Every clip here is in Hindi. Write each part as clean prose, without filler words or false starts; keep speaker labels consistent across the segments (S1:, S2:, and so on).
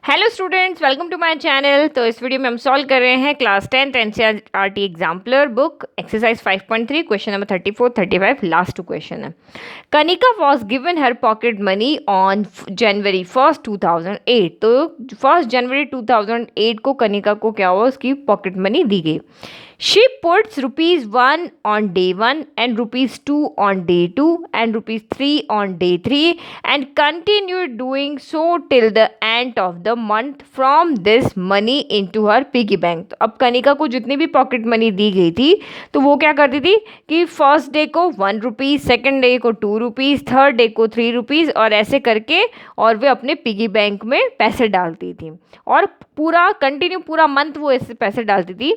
S1: Hello students, welcome to my channel. तो इस वीडियो में हम सॉल्व कर रहे हैं class 10th NCERT exemplar book exercise 5.3 question number 34 35 last two question है। Kanika was given her pocket money on January 1st 2008। तो 1 जनवरी 2008 को कनिका को क्या हुआ, उसकी पॉकेट मनी दी गई। She puts ₹1 on day 1 and ₹2 on day 2 and ₹3 on day 3 and continued doing so till the end of the month from this money into her piggy bank। तो अब कनिका को जितनी भी पॉकेट मनी दी गई थी तो वो क्या करती थी कि फर्स्ट डे को ₹1, सेकेंड डे को ₹2, थर्ड डे को ₹3 और ऐसे करके और वे अपने पिगी बैंक में पैसे डालती थी और पूरा कंटिन्यू पूरा मंथ वो ऐसे पैसे डालती थी।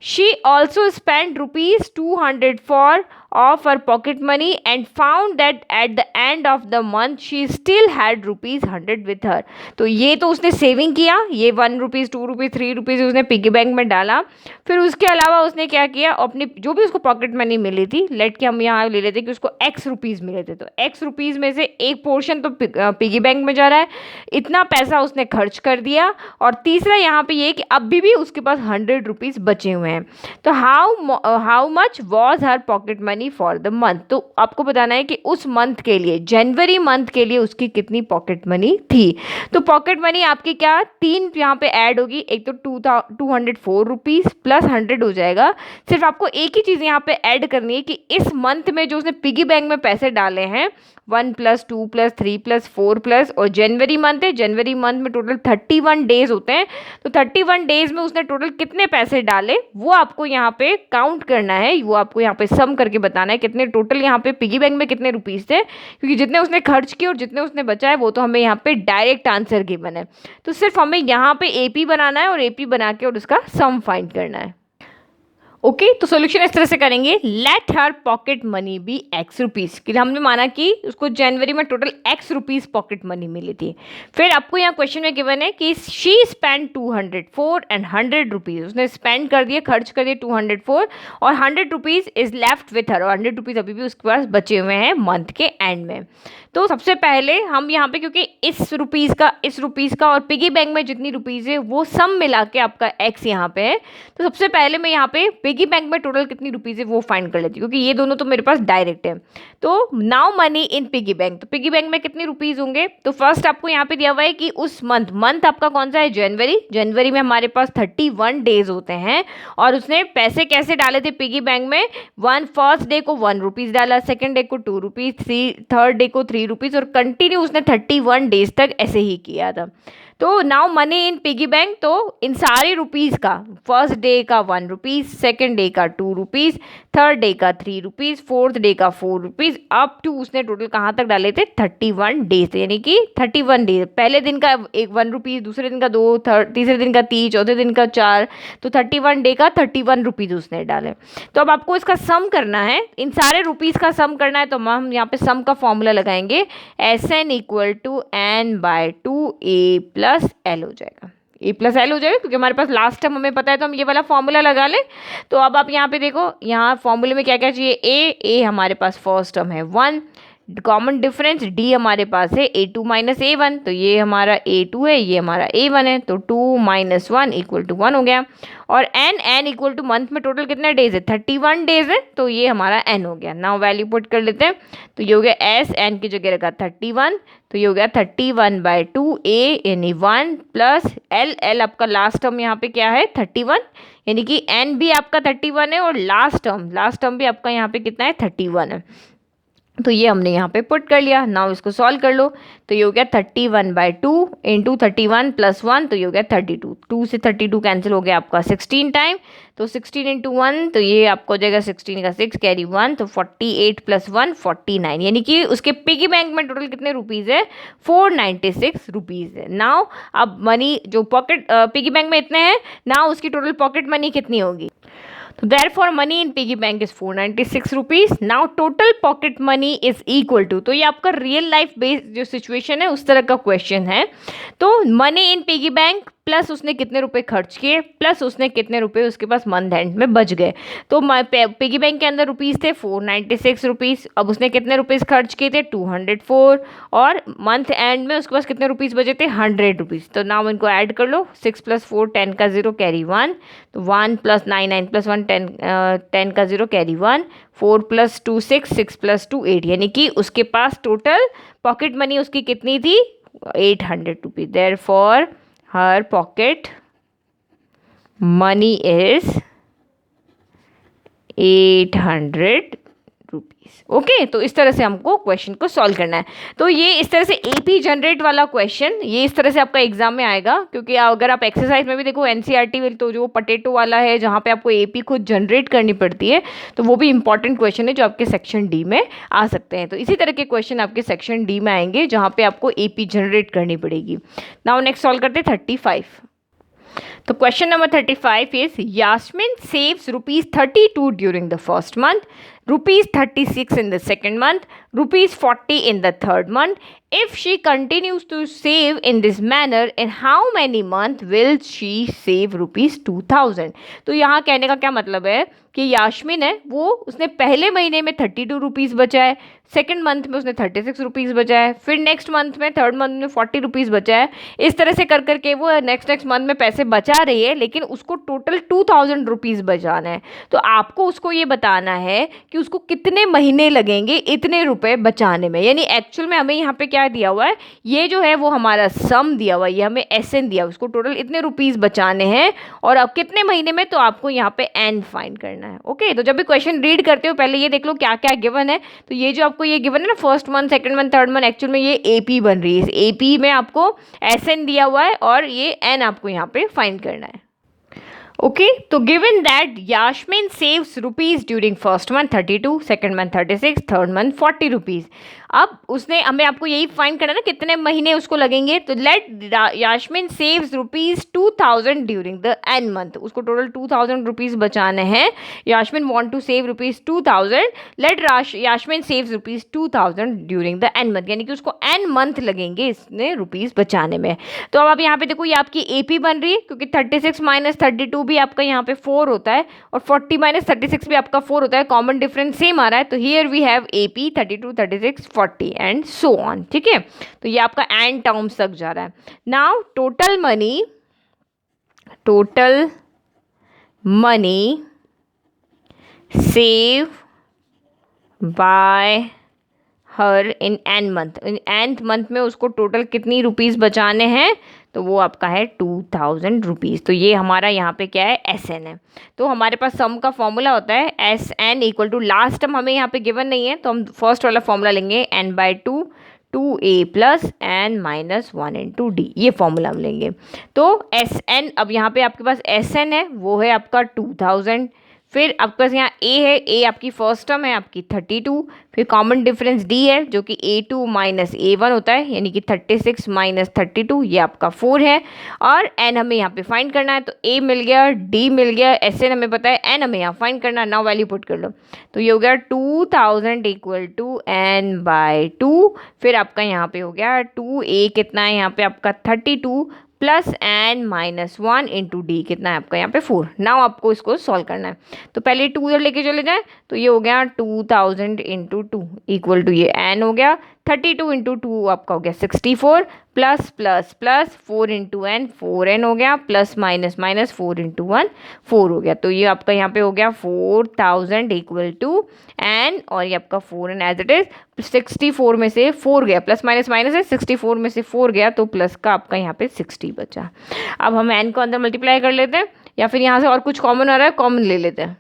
S1: She also spent ₹200 of her pocket money and found that at the end of the month she still had ₹100 with her। तो ये तो उसने सेविंग किया, ये ₹1, ₹2, ₹3 उसने पिगी बैंक में डाला। फिर उसके अलावा उसने क्या किया, अपनी जो भी उसको पॉकेट मनी मिली थी, लेट के हम यहाँ ले लेते कि उसको ₹X मिले थे, तो ₹X में से एक पोर्शन तो पिगी बैंक में जा रहा है, इतना पैसा उसने खर्च कर दिया। और तीसरा यहाँ पे ये कि अभी भी उसके पास ₹100 बचे हुए हैं। तो how much was her pocket money for the month. तो आपको बताना है कि उस मंथ के लिए, जनवरी मंथ के लिए उसकी कितनी पॉकेट मनी थी। तो पॉकेट मनी आपकी क्या तीन यहाँ पे ऐड होगी, एक तो ₹204 प्लस 100 हो जाएगा। सिर्फ आपको एक ही चीज़ यहाँ पे ऐड करनी है कि इस मंथ में जो उसने पिगी बैंक में पैसे डाले हैं 1 + 2 + 3 + 4 प्लस, और जनवरी मंथ है, जनवरी मंथ में टोटल 31 डेज होते हैं। तो 31 डेज में उसने टोटल कितने पैसे डाले वो आपको यहाँ पे काउंट करना है, वो आपको यहाँ पे सम करके बताना है कितने टोटल यहाँ पे पिगी बैंक में कितने रुपीस थे, क्योंकि जितने उसने खर्च किए और जितने उसने बचाए वो तो हमें यहाँ पे डायरेक्ट आंसर गिवन है। तो सिर्फ हमें यहाँ पे एपी बनाना है और एपी बना के और उसका सम फाइंड करना है। ओके तो सोल्यूशन इस तरह से करेंगे, let her pocket money be ₹X कि हमने माना कि उसको जनवरी में टोटल ₹X पॉकेट मनी मिली थी। फिर आपको यहाँ क्वेश्चन में गिवन है कि शी स्पेंड 204 एंड ₹100, उसने स्पेंड कर दिए, खर्च कर दिए 204 और ₹100 इज लेफ्ट विथ हर, और ₹100 अभी भी उसके पास बचे हुए हैं मंथ के एंड में। तो सबसे पहले हम यहाँ पे, क्योंकि इस रुपीज़ का और पिगी बैंक में जितनी रुपीज़ है वो सम मिला के आपका X यहाँ पे है। तो सबसे पहले मैं यहाँ पे पिगी बैंक में टोटल कितनी रुपीज़ है वो फाइंड कर लेती हूँ, क्योंकि ये दोनों तो मेरे पास डायरेक्ट है। तो now money in piggy bank, तो पिगी बैंक में कितनी रुपीज़ होंगे। तो फर्स्ट आपको यहाँ पे दिया हुआ है कि उस मंथ आपका कौन सा है, जनवरी में हमारे पास 31 डेज होते हैं और उसने पैसे कैसे डाले थे पिगी बैंक में, फर्स्ट डे को ₹1 डाला, सेकेंड डे को ₹2, थर्ड डे को ₹3 और कंटिन्यू उसने 31 डेज तक ऐसे ही किया था। तो now money in piggy bank, तो इन सारे रुपीज़ का फर्स्ट डे का ₹1, सेकेंड डे का ₹2, थर्ड डे का ₹3, फोर्थ डे का ₹4 अप टू उसने टोटल कहाँ तक डाले थे 31 डेज, यानी कि 31 डेज, पहले दिन का एक ₹1, दूसरे दिन का 2, तीसरे दिन का 3, चौथे दिन का 4, तो 31 डे का ₹31 उसने डाले। तो अब आपको इसका सम करना है, इन सारे रुपीज़ का सम करना है। तो हम यहाँ पे सम का फॉर्मूला लगाएंगे, SN = N/2A + L हो जाएगा, A + L हो जाएगा, क्योंकि हमारे पास लास्ट टाइम हमें पता है तो हम ये वाला फॉर्मूला लगा लें। तो अब आप यहाँ पे देखो, यहाँ फॉर्मूले में क्या क्या चाहिए, A हमारे पास फर्स्ट टर्म है 1, कॉमन डिफरेंस D हमारे पास है A2 - A1, तो ये हमारा A2 है, ये हमारा A1 है, तो 2 - 1 = 1 हो गया। और N = मंथ में टोटल कितने डेज है, 31 डेज है, तो ये हमारा N हो गया। नाउ वैल्यू पुट कर लेते हैं, तो ये हो गया S, N की जगह रखा 31, तो ये हो गया 31/2A यानी 1 प्लस L आपका लास्ट टर्म यहाँ पे क्या है 31, यानी कि N भी आपका 31 है और लास्ट टर्म भी आपका यहाँ पे कितना है 31 है। तो ये हमने यहाँ पे पुट कर लिया। नाउ इसको सॉल्व कर लो, तो ये हो गया 31/2 × 31 + 1, तो ये हो गया 32, 2 से 32 कैंसिल हो गया आपका 16 टाइम, तो 16 × 1, तो ये आपको हो जाएगा 16 का 6 कैरी 1, तो 48 + 1 49, यानी कि उसके पिगी बैंक में टोटल कितने रुपीज़ है, ₹496 है। नाउ अब मनी जो पॉकेट पिगी बैंक में इतने हैं, नाउ उसकी टोटल पॉकेट मनी कितनी होगी। तो therefore money in piggy bank is ₹496। Now total pocket money is equal to, तो ये आपका रियल लाइफ बेस्ड जो सिचुएशन है उस तरह का क्वेश्चन है। तो money in piggy bank plus उसने कितने रुपए खर्च किए प्लस उसने कितने रुपए उसके पास मंथ एंड में बच गए। तो पिगी बैंक के अंदर रुपीज़ थे 496 रुपीज़, अब उसने कितने रुपीज़ खर्च किए थे 204, और मंथ एंड में उसके पास कितने रुपीज़ बचे थे 100 रुपीज़। तो नाउ इनको ऐड कर लो, 6 + 4 10 का 0 कैरी 1, तो 1 + 9 9 + 1 10 10 का 0 कैरी 1, 4 + 2 6 6 + 2 8, यानी कि उसके पास टोटल पॉकेट मनी उसकी कितनी थी 800 rupees. Therefore her pocket money is 800 rupees. Okay, तो इस तरह से हमको क्वेश्चन को सॉल्व करना है। तो ये इस तरह से एपी जनरेट वाला क्वेश्चन ये इस तरह से आपका एग्जाम में आएगा, क्योंकि अगर आप एक्सरसाइज में भी देखो एनसीईआरटी में तो जो पोटैटो वाला है जहाँ पे आपको एपी खुद जनरेट करनी पड़ती है, तो वो भी इंपॉर्टेंट क्वेश्चन है जो आपके सेक्शन डी में आ सकते हैं। तो इसी तरह के क्वेश्चन आपके सेक्शन डी में आएंगे जहाँ पे आपको एपी जनरेट करनी पड़ेगी। नाउ नेक्स्ट सॉल्व करते हैं 35। तो question number 35 is Yasmin saves ₹32 during the first month, ₹36 in the second month, ₹40 in the third month. If she continues to save in this manner, in how many months will she save ₹2000? तो यहाँ कहने का क्या मतलब है कि यास्मिन है वो उसने पहले महीने में 32 रुपीज़ बचाए, सेकेंड मंथ में उसने 36 रुपीज़ बचाए, फिर नेक्स्ट मंथ में थर्ड मंथ में 40 रुपीज़ बचाए। इस तरह से कर करके वो नेक्स्ट मंथ में पैसे बचा रही है, लेकिन उसको टोटल 2000 रुपीज़ बचाना है। तो आपको उसको ये बताना है कि उसको कितने महीने लगेंगे इतने रुपए बचाने में। यानी एक्चुअल में हमें यहाँ पे क्या दिया हुआ है, ये जो है वो हमारा सम दिया हुआ है, ये हमें एसएन दिया, उसको टोटल इतने रुपीज़ बचाने हैं और अब कितने महीने में, तो आपको यहाँ पे एन फाइंड करना है। ओके, तो जब भी क्वेश्चन रीड करते हो पहले ये देख लो क्या क्या गिवन है। तो ये जो आपको ये गिवन है ना first month second month third month, actual में ये एपी बन रही है। इस एपी में आपको एसएन दिया हुआ है और ये एन आपको यहाँ पे फाइंड करना है। ओके, तो given that Yasmin saves rupees during first month 32, second month 36, third month 40 rupees. अब उसने हमें आपको यही फाइंड करना है ना कितने महीने उसको लगेंगे। तो let Yasmin saves ₹2000 during the n month, उसको टोटल 2000 रुपीज़ बचाने हैं। Yasmin want to save ₹2000, let Yasmin saves ₹2000 during the n month, यानी कि उसको एन मंथ लगेंगे इसने रुपीज़ बचाने में। तो अब आप यहाँ पे देखो ये आपकी एपी बन रही है, क्योंकि 36 - 32 भी आपका यहाँ पे 4 होता है और 40 - 36 भी आपका 4 होता है, कॉमन डिफरेंस सेम आ रहा है। तो here we have AP 32, 36, 40 and so on. ठीक है, तो ये आपका एंड टर्म्स तक जा रहा है। Now total money save bye her in an month, in nth month में उसको टोटल कितनी रुपीज़ बचाने हैं, तो वो आपका है 2000 रुपीज़। तो ये हमारा यहाँ पे क्या है एस एन है। तो हमारे पास सम का फॉर्मूला होता है S N equal to, last term हमें यहाँ पे गिवन नहीं है तो हम फर्स्ट वाला फॉर्मूला लेंगे n/2 2a + n - 1 × d, ये फॉर्मूला हम लेंगे। तो एस एन, अब यहाँ पे आपके पास एस एन है वो है आपका 2000, फिर आपके पास यहाँ ए है, ए आपकी फर्स्ट टर्म है आपकी 32, फिर कॉमन डिफरेंस डी है जो कि A2 - A1 होता है, यानी कि 36 - 32 ये आपका 4 है, और एन हमें यहाँ पे फाइंड करना है। तो ए मिल गया, डी मिल गया, एस एन हमें पता है, एन हमें यहाँ फाइंड करना है। नाउ वैल्यू पुट कर लो, तो ये हो गया 2000 = n/2, फिर आपका यहाँ पे हो गया 2a कितना है यहाँ पे आपका 32 + n - 1 × d कितना है आपका यहाँ पे 4। नाउ आपको इसको सॉल्व करना है। तो पहले 2 उधर लेके चले जाए, तो ये हो गया 2000 × 2 इक्वल टू ये n हो गया, 32 × 2 आपका हो गया 64, plus plus plus 4 × n 4n हो गया, प्लस माइनस माइनस 4 × 1 4 हो गया। तो ये आपका यहाँ पे हो गया 4000 = n, और ये आपका 4n एज इट इज, 64 में से 4 गया, प्लस माइनस माइनस है, 64 में से 4 गया तो प्लस का आपका यहाँ पे 60 बचा। अब हम n को अंदर मल्टीप्लाई कर लेते हैं, या फिर यहाँ से और कुछ कॉमन आ रहा है कॉमन ले लेते हैं।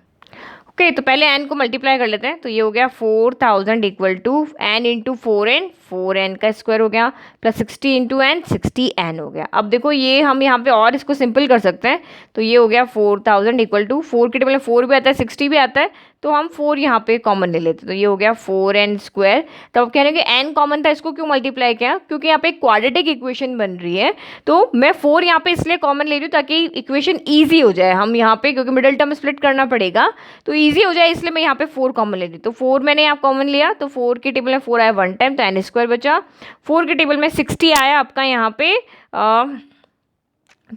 S1: ओके, तो पहले n को मल्टीप्लाई कर लेते हैं, तो ये हो गया 4000 = n × 4n, 4n का स्क्वायर हो गया, प्लस 60 × n 60n हो गया। अब देखो ये हम यहाँ पे और इसको सिंपल कर सकते हैं, तो ये हो गया 4000 = 4 के टेबल में 4 भी आता है 60 भी आता है, तो हम 4 यहाँ पे कॉमन ले लेते हैं, तो ये हो गया 4n²। तो अब कह रहे हैं कि n कॉमन था, इसको क्यों मल्टीप्लाई किया, क्योंकि यहाँ पे एक क्वाड्रेटिक इक्वेशन बन रही है, तो मैं 4 यहाँ पे इसलिए कॉमन ले रही हूँ ताकि इक्वेशन ईजी हो जाए। हम यहाँ पे क्योंकि मिडिल टर्म स्प्लिट करना पड़ेगा तो ईजी हो जाए, इसलिए मैं यहाँ पे 4 कॉमन ले रही हूँ। तो 4 मैंने यहाँ कॉमन लिया, तो 4 के टेबल में 4 आया 1 टाइम, तो n² बचा। 4 के टेबल में 60 आया आपका यहाँ पे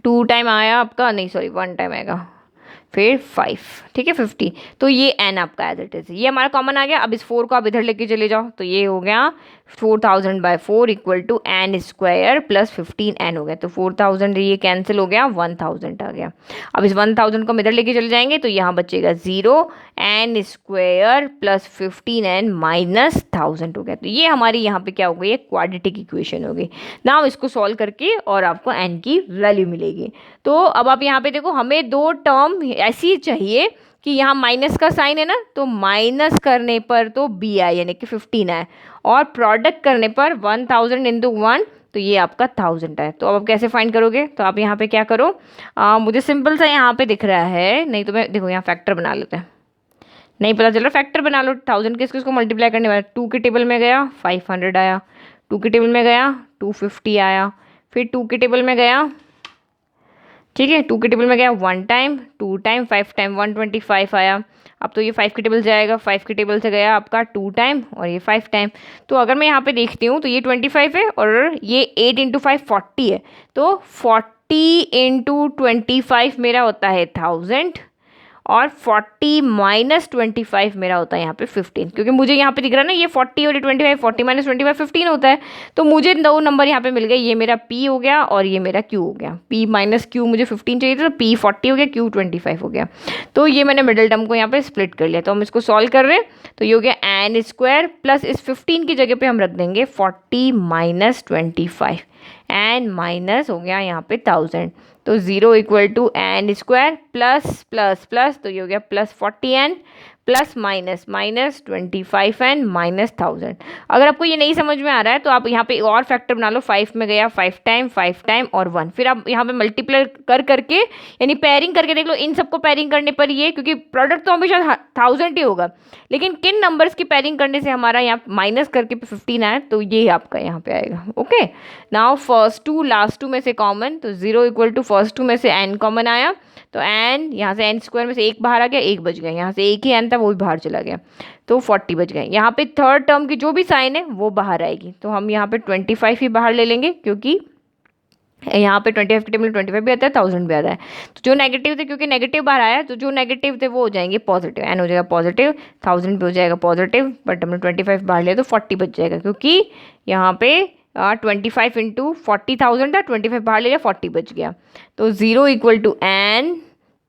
S1: 2 टाइम आया आपका, नहीं सॉरी 1 टाइम आएगा, फिर 5, ठीक है 50। तो ये n आपका एज इट इज, ये हमारा कॉमन आ गया। अब इस 4 को आप इधर लेके चले जाओ, तो ये हो गया 4000/4 equal to n square plus 15n हो गया। तो 4000 ये कैंसिल हो गया, 1000 आ गया। अब इस 1000 को हम इधर लेके चले जाएंगे, तो यहाँ बचेगा 0, n square plus 15n minus 1000 हो गया। तो ये हमारी यहाँ पे क्या हो गई, एक क्वाड्रेटिक इक्वेशन हो गई ना। इसको सॉल्व करके और आपको n की वैल्यू मिलेगी। तो अब आप यहाँ पे देखो, हमें दो टर्म ऐसी चाहिए कि यहाँ माइनस का साइन है ना, तो माइनस करने पर तो बी आए यानी कि 15 आए, और प्रोडक्ट करने पर 1000 इंटू 1, तो ये आपका 1000 है। तो अब आप कैसे फाइंड करोगे, तो आप यहाँ पे क्या करो, मुझे सिंपल सा यहाँ पे दिख रहा है, नहीं तो मैं देखो यहाँ फैक्टर बना लेते हैं, नहीं पता चल रहा फैक्टर बना लो। 1000 किस किसको मल्टीप्लाई करने वाला, 2 के टेबल में गया 500 आया, 2 के टेबल में गया 250 आया, फिर 2 के टेबल में गया, ठीक है 2 के टेबल में गया 1 टाइम, 2 टाइम, 5 टाइम 125 आया। अब तो ये 5 के टेबल से आएगा, 5 के टेबल से गया आपका 2 टाइम और ये 5 टाइम। तो अगर मैं यहाँ पे देखती हूँ तो ये 25 है और ये 8 इंटू 5 40 है, तो 40 इंटू 25 मेरा होता है 1000, और 40 माइनस 25 मेरा होता है यहाँ पे 15, क्योंकि मुझे यहाँ पे दिख रहा है ना ये 40 और ये 25, 40 माइनस 25 15 होता है। तो मुझे दो नंबर यहाँ पे मिल गए, ये मेरा P हो गया और ये मेरा Q हो गया। P माइनस Q मुझे 15 चाहिए था, तो P 40 हो गया, Q 25 हो गया। तो ये मैंने मिडिल टर्म को यहाँ पे स्प्लिट कर लिया। तो हम इसको सॉल्व कर रहे हैं, तो ये हो गया n स्क्वायर प्लस इस 15 की जगह पे हम रख देंगे 40 माइनस 25, एन माइनस हो गया यहाँ पे 1000, तो 0 equal to n square plus plus plus, तो ये हो गया plus 40n plus minus minus 25n minus 1000। अगर आपको ये नहीं समझ में आ रहा है तो आप यहाँ पे और फैक्टर बना लो, 5 में गया 5 टाइम और 1, फिर आप यहाँ पे मल्टीप्लाई कर करके यानी पेयरिंग करके देख लो। इन सबको पेयरिंग करने पर ये, क्योंकि प्रोडक्ट तो हमेशा 1000 ही होगा, लेकिन किन नंबर्स की पेयरिंग करने से हमारा यहाँ माइनस करके 15 आया, तो ये आपका यहाँ पे आएगा। Okay, now first two last two में से कॉमन, तो 0 इक्वल टू फर्स्ट टू में से n कॉमन आया, तो n यहाँ से n स्क्वायर में से 1 बाहर आ गया, 1 बच गया, यहाँ से एक ही n था वो भी बाहर चला गया, तो 40 बच गए। यहाँ पे थर्ड टर्म की जो भी साइन है वो बाहर आएगी, तो हम यहाँ पे 25 ही बाहर ले लेंगे, क्योंकि यहाँ पे 25 के टेबल में 25 भी आता है, 1000 भी आता है। तो जो नेगेटिव थे, क्योंकि नेगेटिव बाहर आया, तो जो नेगेटिव थे वो हो जाएंगे पॉजिटिव, n हो जाएगा पॉजिटिव, 1000 भी हो जाएगा पॉजिटिव, बट हमने 25 बाहर लिया तो 40 बच जाएगा, क्योंकि यहाँ पे 25 इंटू 40,000 था, 25 बाहर ले लिया 40 बच गया। तो 0 इक्वल टू n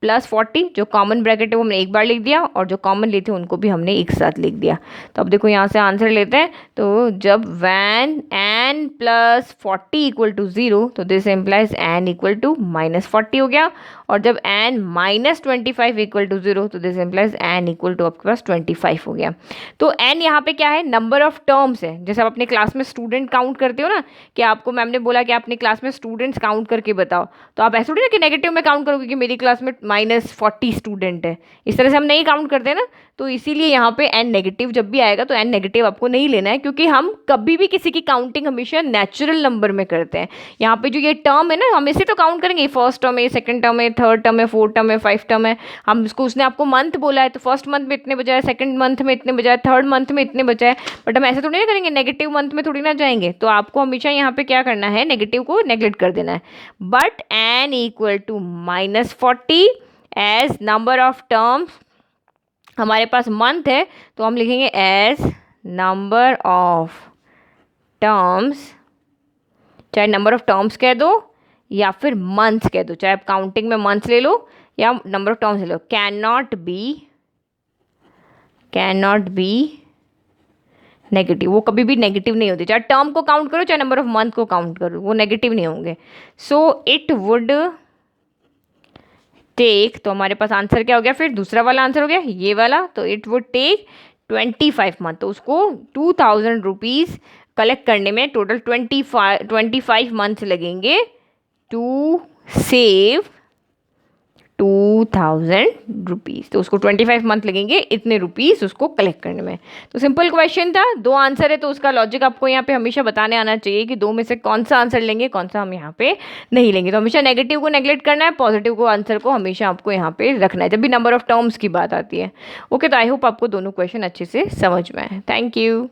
S1: प्लस 40, जो कॉमन ब्रैकेट है वो हमने एक बार लिख दिया, और जो कॉमन लिए थे उनको भी हमने एक साथ लिख दिया। तो अब देखो यहाँ से आंसर लेते हैं, तो जब when n plus 40 equal to 0, तो this implies n equal to minus 40 हो गया, और जब n माइनस 25 इक्वल टू 0, तो this implies n equal to आपके पास 25 हो गया। तो n यहाँ पे क्या है, नंबर ऑफ टर्म्स है। जैसे आप अपने क्लास में स्टूडेंट काउंट करते हो ना, कि आपको मैम ने बोला कि अपनी क्लास में स्टूडेंट्स काउंट करके बताओ, तो आप ऐसे थोड़ी ना कि नेगेटिव में काउंट करोगे कि मेरी क्लास में -40 स्टूडेंट है, इस तरह से हम नहीं काउंट करते ना। तो इसीलिए यहाँ पे n नेगेटिव जब भी आएगा तो n नेगेटिव आपको नहीं लेना है, क्योंकि हम कभी भी किसी की काउंटिंग हमेशा नेचुरल नंबर में करते हैं। यहाँ पे जो ये टर्म है ना, हम इसे तो काउंट करेंगे, फर्स्ट टर्म है, सेकंड टर्म है, थर्ड टर्म है, फोर्थ टर्म है, 5 टर्म है। हम इसको, उसने आपको मंथ बोला है, तो फर्स्ट मंथ में इतने बजाय, सेकंड मंथ में इतने बजाय, थर्ड मंथ में इतने बजाय, बट हम ऐसे थोड़ी ना करेंगे, नेगेटिव मंथ में थोड़ी ना जाएंगे। तो आपको हमेशा यहाँ पे क्या करना है, नेगेटिव को नेग्लेक्ट कर देना है। But n equal to -40 as number of terms, हमारे पास मंथ है तो हम लिखेंगे एज नंबर ऑफ टर्म्स, चाहे नंबर ऑफ टर्म्स कह दो या फिर मंथ्स कह दो, चाहे आप काउंटिंग में मंथ्स ले लो या नंबर ऑफ टर्म्स ले लो, कैन नॉट बी नेगेटिव। वो कभी भी नेगेटिव नहीं होती, चाहे टर्म को काउंट करो चाहे नंबर ऑफ मंथ को काउंट करो, वो नेगेटिव नहीं होंगे। सो इट वुड टेक, तो हमारे पास आंसर क्या हो गया, फिर दूसरा वाला आंसर हो गया ये वाला, तो इट वुड टेक 25 मंथ, तो उसको 2000 रुपीज़ कलेक्ट करने में टोटल 25 मंथ्स लगेंगे टू सेव 2000 रुपीज़। तो उसको 25 मंथ लगेंगे इतने रुपीज़ उसको कलेक्ट करने में। तो सिंपल क्वेश्चन था, 2 आंसर है, तो उसका लॉजिक आपको यहाँ पे हमेशा बताने आना चाहिए कि 2 में से कौन सा आंसर लेंगे, कौन सा हम यहाँ पे नहीं लेंगे। तो हमेशा नेगेटिव को नेगलेक्ट करना है, पॉजिटिव को आंसर को हमेशा आपको यहाँ पे रखना है जब भी नंबर ऑफ टर्म्स की बात आती है। ओके, तो आई होप आपको दोनों क्वेश्चन अच्छे से समझ में आए। Thank you.